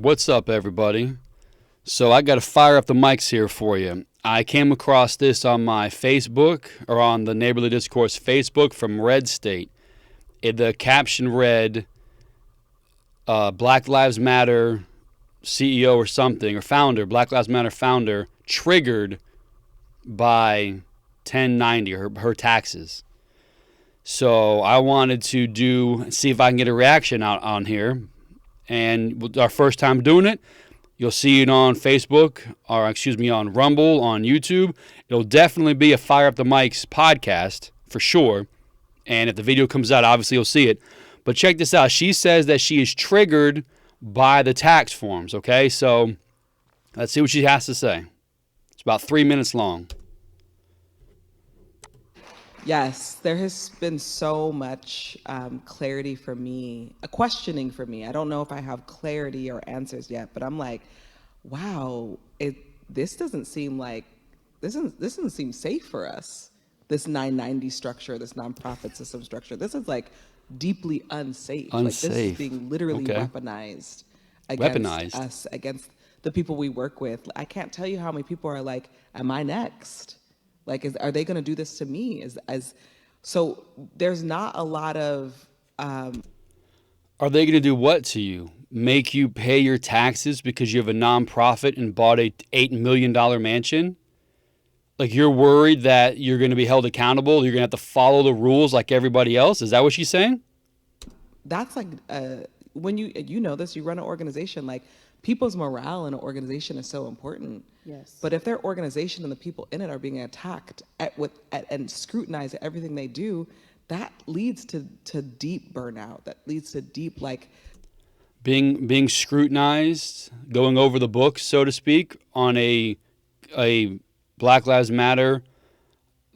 What's up, everybody? So I got to fire up the mics here for you. I came across this on my Facebook, or on the Neighborly Discourse Facebook from Red State. The caption read, Black Lives Matter CEO or something, or founder, Black Lives Matter founder, triggered by 1090, her taxes. So I wanted to see if I can get a reaction out on here. And our first time doing it, you'll see it on Facebook, or on Rumble, on YouTube. It'll definitely be a Fire Up the Mics podcast for sure. And if the video comes out, obviously you'll see it. But check this out. She says that she is triggered by the tax forms. Okay, so let's see what she has to say. It's about 3 minutes long. Yes, there has been so much clarity for me, a questioning for me. I don't know if I have clarity or answers yet, but I'm like, wow, this doesn't seem safe for us. This 990 structure, this nonprofit system structure, this is like deeply unsafe. Like this is being literally weaponized against us, against the people we work with. I can't tell you how many people are like, am I next? Like, are they going to do this to me? So there's not a lot of... Are they going to do what to you? Make you pay your taxes because you have a nonprofit and bought a $8 million mansion? Like, you're worried that you're going to be held accountable? You're going to have to follow the rules like everybody else? Is that what she's saying? That's like, when you know this, you run an organization, like, people's morale in an organization is so important. Yes. But if their organization and the people in it are being attacked and scrutinized at everything they do, that leads to deep burnout. That leads to deep, like... Being scrutinized, going over the books, so to speak, on a Black Lives Matter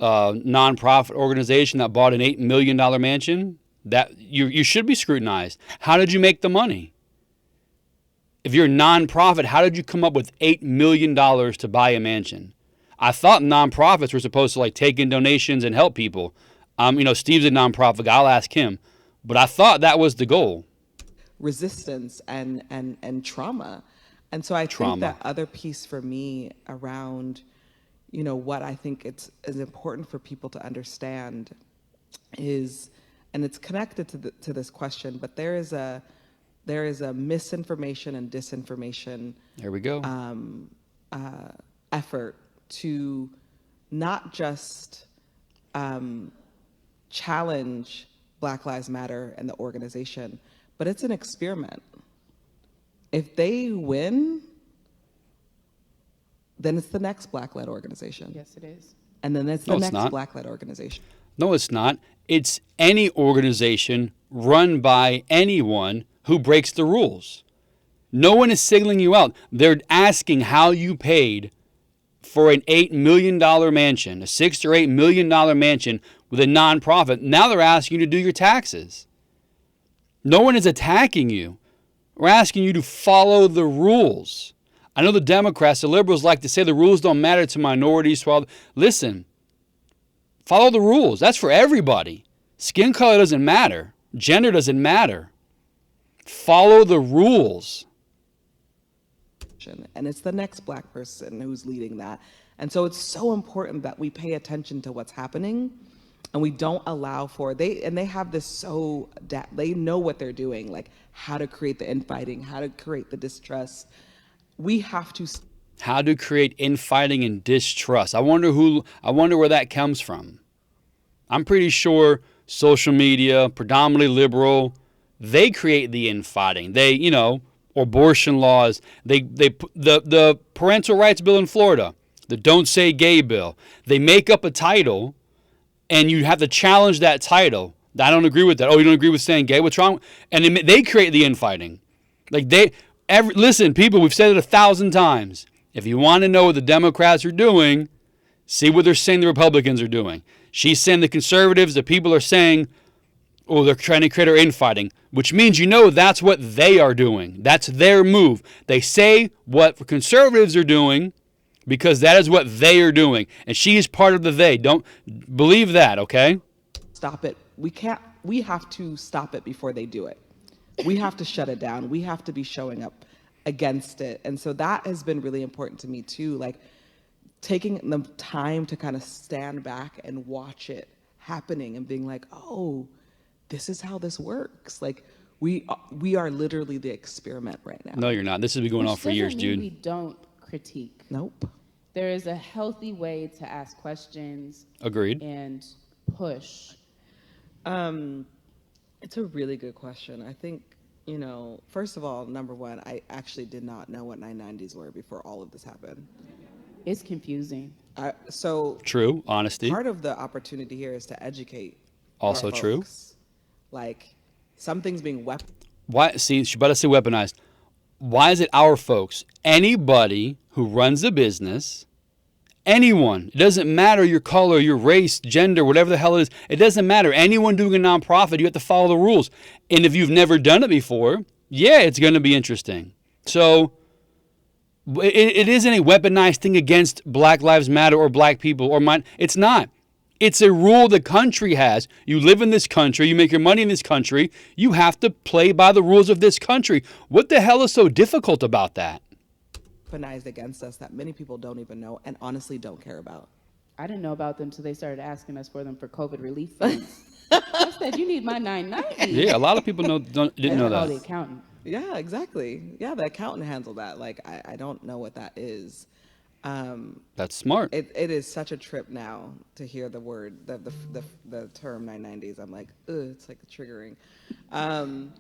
nonprofit organization that bought an $8 million mansion, that you should be scrutinized. How did you make the money? If you're a nonprofit, how did you come up with $8 million to buy a mansion? I thought nonprofits were supposed to like take in donations and help people. Steve's a nonprofit guy. I'll ask him. But I thought that was the goal. Resistance and trauma. And so I think that other piece for me around, what I think is important for people to understand is, and it's connected to this question, but there is a misinformation and disinformation. There we go. Effort to not just challenge Black Lives Matter and the organization, but it's an experiment. If they win, then it's the next Black-led organization. Yes, it is. And then it's the next Black-led organization. No, it's not. It's any organization run by anyone who breaks the rules. No one is singling you out. They're asking how you paid for an $8 million mansion, a $6 or $8 million mansion with a nonprofit. Now they're asking you to do your taxes. No one is attacking you. We're asking you to follow the rules. I know the Democrats, the liberals like to say the rules don't matter to minorities. Listen, follow the rules. That's for everybody. Skin color doesn't matter. Gender doesn't matter. Follow the rules. And it's the next Black person who's leading that. And so it's so important that we pay attention to what's happening and we don't allow for they have this they know what they're doing, like how to create the infighting, how to create the distrust. We have to... How to create infighting and distrust. I wonder where that comes from. I'm pretty sure social media, predominantly liberal, they create the infighting. They, abortion laws, the parental rights bill in Florida, the Don't Say Gay bill. They make up a title and you have to challenge that title. I don't agree with that. Oh, you don't agree with saying gay? What's wrong? And they create the infighting. Listen, people, we've said it 1,000 times. If you want to know what the Democrats are doing, see what they're saying the Republicans are doing. She's saying the conservatives, the people are saying, oh, they're trying to create our infighting, which means that's what they are doing. That's their move. They say what conservatives are doing because that is what they are doing. And she is part of the they. Don't believe that, okay? Stop it. We have to stop it before they do it. We have to shut it down. We have to be showing up against it. And so that has been really important to me too, like taking the time to kind of stand back and watch it happening and being like, oh, this is how this works. Like we are literally the experiment right now. No, you're not. This has been going on for years, dude. We don't critique. Nope. There is a healthy way to ask questions. Agreed. And push. It's a really good question. I think, you know, first of all, number one, I actually did not know what 990s were before all of this happened. It's confusing. So true, honesty. Part of the opportunity here is to educate. Also true. Like something's being Why? See, she better say weaponized. Why is it our folks? Anybody who runs a business, anyone, it doesn't matter your color, your race, gender, whatever the hell it is, it doesn't matter. Anyone doing a nonprofit, you have to follow the rules. And if you've never done it before, yeah, it's going to be interesting. So it isn't a weaponized thing against Black Lives Matter or black people or mine. It's not. It's a rule the country has. You live in this country. You make your money in this country. You have to play by the rules of this country. What the hell is so difficult about that? Weaponized against us that many people don't even know and honestly don't care about. I didn't know about them until they started asking us for them for COVID relief funds. I said, you need my 990. Yeah, a lot of people didn't know that. The accountant. Yeah, exactly. Yeah, the accountant handled that. Like, I don't know what that is. That's smart. It is such a trip now to hear the word, the term 990s. I'm like, ugh, it's like triggering.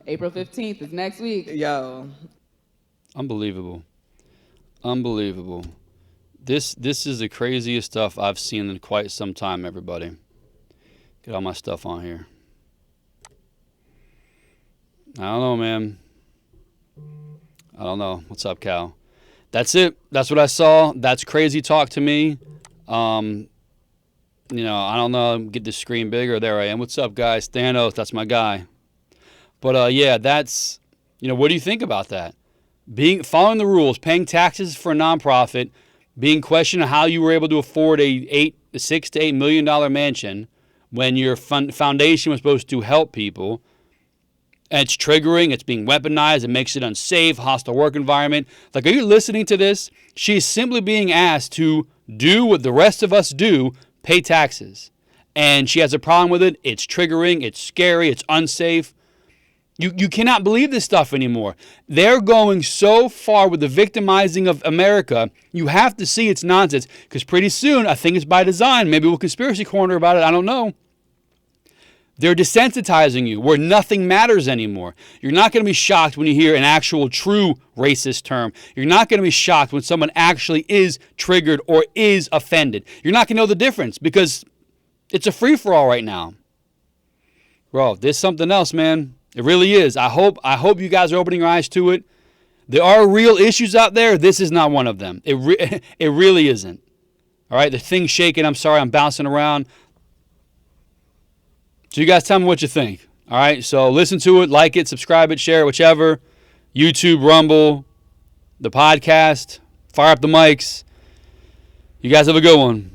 April 15th is next week. Yo. Unbelievable. Unbelievable. This is the craziest stuff I've seen in quite some time, everybody. Get all my stuff on here. I don't know, man. I don't know. What's up, Cal? That's it. That's what I saw. That's crazy talk to me. You know, I don't know. Get the screen bigger. There I am. What's up, guys? Thanos, that's my guy. But yeah, that's, you know, what do you think about that? Following the rules, paying taxes for a nonprofit, being questioned how you were able to afford a $6 to $8 million mansion when your foundation was supposed to help people. And it's triggering, it's being weaponized, it makes it unsafe, hostile work environment. Like, are you listening to this? She's simply being asked to do what the rest of us do, pay taxes. And she has a problem with it. It's triggering, it's scary, it's unsafe. You cannot believe this stuff anymore. They're going so far with the victimizing of America, you have to see it's nonsense. Because pretty soon, I think it's by design, maybe we'll conspiracy corner about it, I don't know. They're desensitizing you where nothing matters anymore. You're not going to be shocked when you hear an actual true racist term. You're not going to be shocked when someone actually is triggered or is offended. You're not going to know the difference because it's a free-for-all right now. Bro, this is something else, man. It really is. I hope you guys are opening your eyes to it. There are real issues out there. This is not one of them. It really isn't. All right, the thing's shaking. I'm sorry, I'm bouncing around. So you guys tell me what you think. All right, so listen to it, like it, subscribe it, share it, whichever. YouTube, Rumble, the podcast, fire up the mics. You guys have a good one.